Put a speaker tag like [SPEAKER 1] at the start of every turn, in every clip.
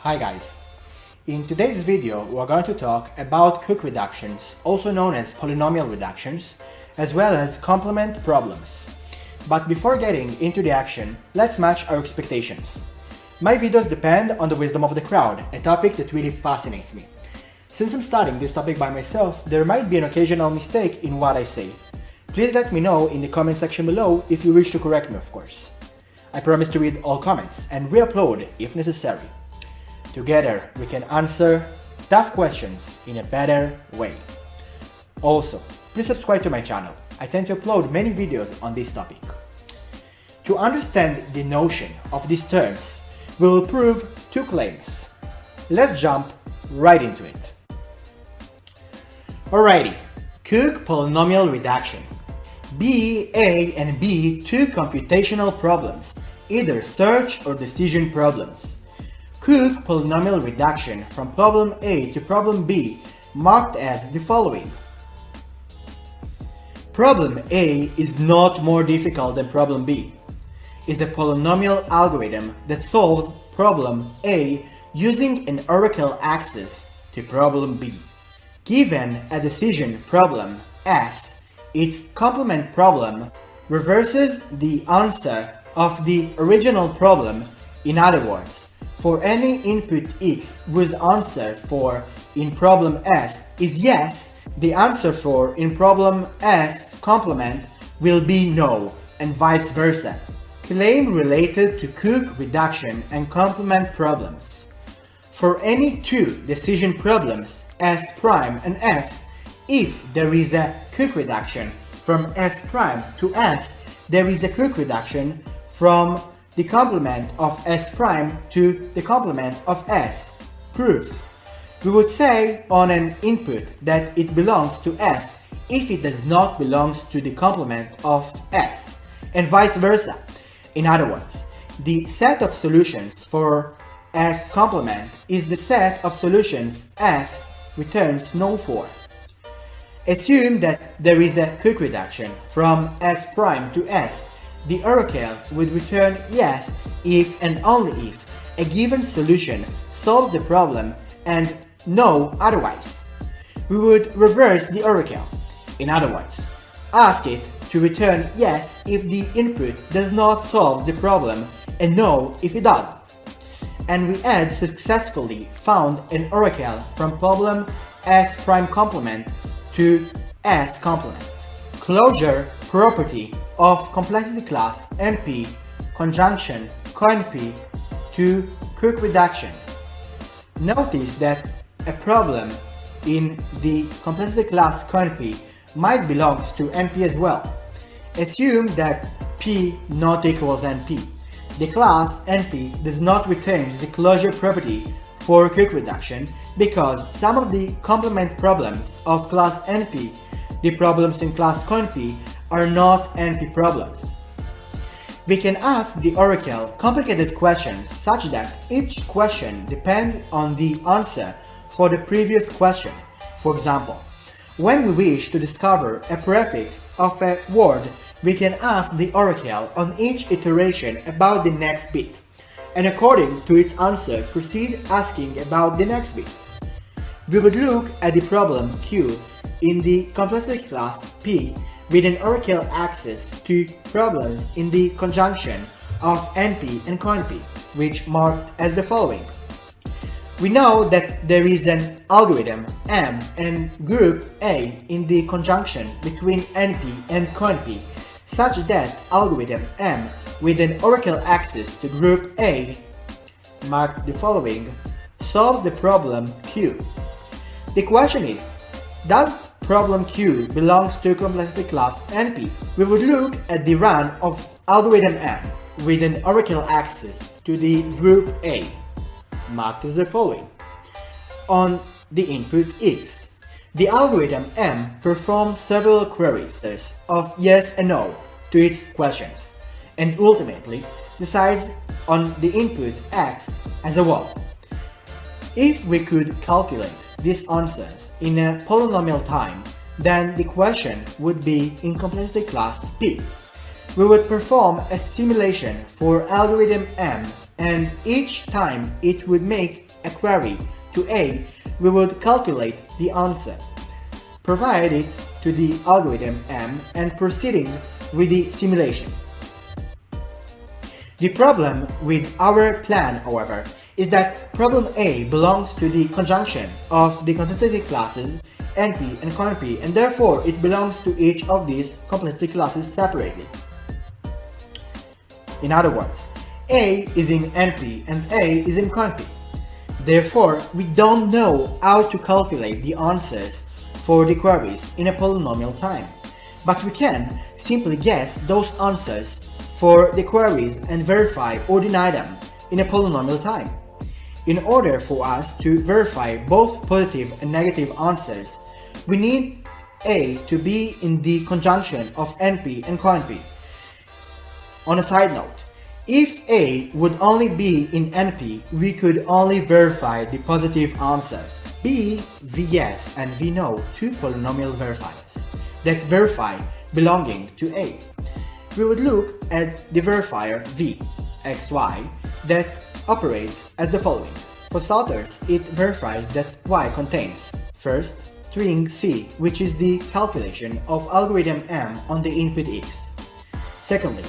[SPEAKER 1] Hi guys! In today's video we are going to talk about Cook reductions, also known as polynomial reductions, as well as complement problems. But before getting into the action, let's match our expectations. My videos depend on the wisdom of the crowd, a topic that really fascinates me. Since I'm studying this topic by myself, there might be an occasional mistake in what I say. Please let me know in the comment section below if you wish to correct me, of course. I promise to read all comments and re-upload if necessary. Together, we can answer tough questions in a better way. Also, please subscribe to my channel. I tend to upload many videos on this topic. To understand the notion of these terms, we will prove two claims. Let's jump right into it. Alrighty, Cook polynomial reduction. B, A, and B, two computational problems, either search or decision problems. Cook polynomial reduction from problem A to problem B marked as the following. Problem A is not more difficult than problem B. It's a polynomial algorithm that solves problem A using an oracle access to problem B. Given a decision problem S, its complement problem reverses the answer of the original problem. In other words, for any input x whose answer for in problem S is yes, the answer for in problem S complement will be no, and vice versa. Claim related to Cook reduction and complement problems. For any two decision problems S prime and S, if there is a Cook reduction from S prime to S, there is a Cook reduction from the complement of S prime to the complement of S. Proof. We would say on an input that it belongs to S if it does not belong to the complement of S, and vice versa. In other words, the set of solutions for S complement is the set of solutions S returns no for. Assume that there is a Cook reduction from S prime to S. The oracle would return yes if and only if a given solution solves the problem and no otherwise. We would reverse the oracle. In other words, ask it to return yes if the input does not solve the problem and no if it does. And we had successfully found an oracle from problem S prime complement to S complement. Closure property of complexity class NP conjunction CONP to Cook reduction. Notice that a problem in the complexity class CONP might belong to NP as well. Assume that P not equals NP. The class NP does not retain the closure property for Cook reduction because some of the complement problems of class NP, the problems in class CONP, are not NP problems. We can ask the oracle complicated questions such that each question depends on the answer for the previous question. For example, when we wish to discover a prefix of a word, we can ask the oracle on each iteration about the next bit, and according to its answer proceed asking about the next bit. We would look at the problem Q in the complexity class P with an oracle access to problems in the conjunction of NP and CONP, which marked as the following. We know that there is an algorithm M and group A in the conjunction between NP and CONP, such that algorithm M with an oracle access to group A, marked the following, solves the problem Q. The question is, does problem Q belongs to complexity class NP? We would look at the run of algorithm M with an oracle access to the group A, marked as the following. On the input X, the algorithm M performs several queries of yes and no to its questions, and ultimately decides on the input X as a whole. If we could calculate these answers in a polynomial time, then the question would be in complexity class P. We would perform a simulation for algorithm M, and each time it would make a query to A, we would calculate the answer, provide it to the algorithm M, and proceeding with the simulation. The problem with our plan, however, is that problem A belongs to the conjunction of the complexity classes NP and COMP, and therefore it belongs to each of these complexity classes separately. In other words, A is in NP and A is in COMP. Therefore, we don't know how to calculate the answers for the queries in a polynomial time, but we can simply guess those answers for the queries and verify or deny them in a polynomial time. In order for us to verify both positive and negative answers, we need A to be in the conjunction of NP and COMP. On a side note, if A would only be in NP, we could only verify the positive answers. B, VS, and VNo, two polynomial verifiers that verify belonging to A. We would look at the verifier V, XY, that operates as the following. For starters, it verifies that Y contains, first, string C, which is the calculation of algorithm M on the input X. Secondly,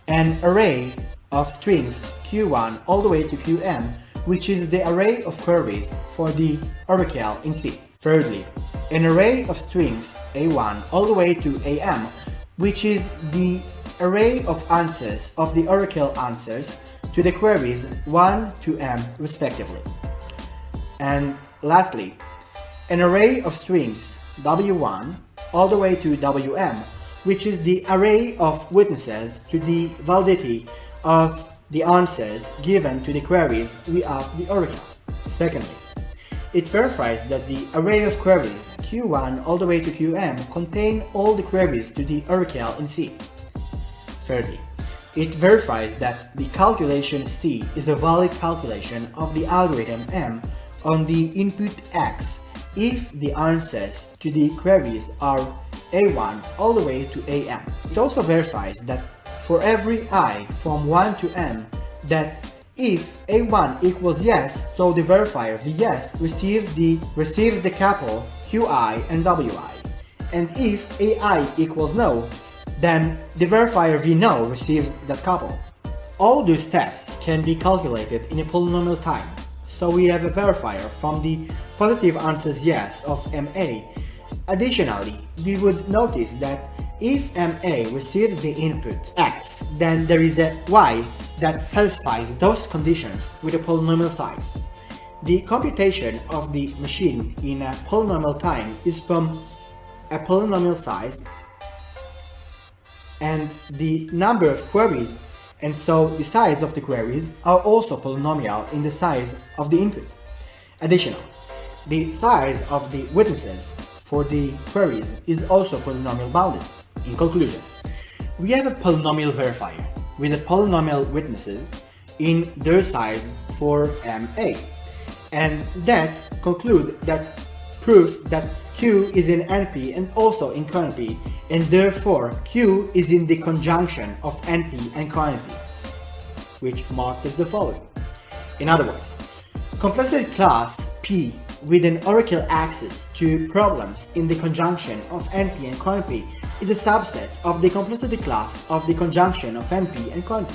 [SPEAKER 1] an array of strings Q1 all the way to Qm, which is the array of queries for the oracle in C. Thirdly, an array of strings A1 all the way to AM, which is the array of answers of the oracle answers to the queries 1 to M respectively. And lastly, an array of strings W1 all the way to WM, which is the array of witnesses to the validity of the answers given to the queries we ask the oracle. Secondly, it verifies that the array of queries Q1 all the way to Qm contain all the queries to the oracle in C. Thirdly, it verifies that the calculation C is a valid calculation of the algorithm M on the input X if the answers to the queries are A1 all the way to AM. It also verifies that for every I from 1 to M, that if A1 equals yes, so the verifier the yes receives the couple Qi and Wi, and if AI equals no, then the verifier V no receives that couple. All those steps can be calculated in a polynomial time, so we have a verifier from the positive answers yes of MA. Additionally, we would notice that if MA receives the input X, then there is a Y that satisfies those conditions with a polynomial size. The computation of the machine in a polynomial time is from a polynomial size and the number of queries, and so the size of the queries are also polynomial in the size of the input. Additionally, the size of the witnesses for the queries is also polynomial bounded. In conclusion, we have a polynomial verifier with the polynomial witnesses in their size for MA, and that's conclude that proof that Q is in NP and also in COMP, and therefore Q is in the conjunction of NP and COMP, which marked as the following. In other words, complexity class P with an oracle access to problems in the conjunction of NP and COMP is a subset of the complexity class of the conjunction of NP and COMP.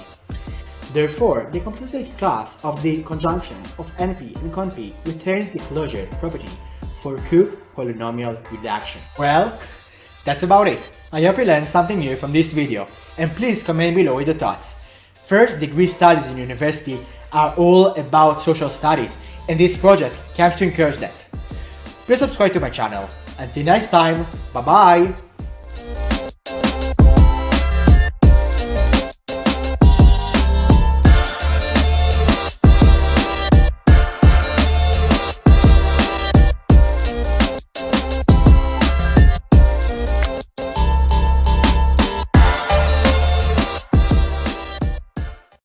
[SPEAKER 1] Therefore, the complexity class of the conjunction of NP and COMP returns the closure property for Cook polynomial reduction. Well, that's about it. I hope you learned something new from this video, and please comment below with your thoughts. First degree studies in university are all about social studies, and this project comes to encourage that. Please subscribe to my channel. Until next time, bye bye!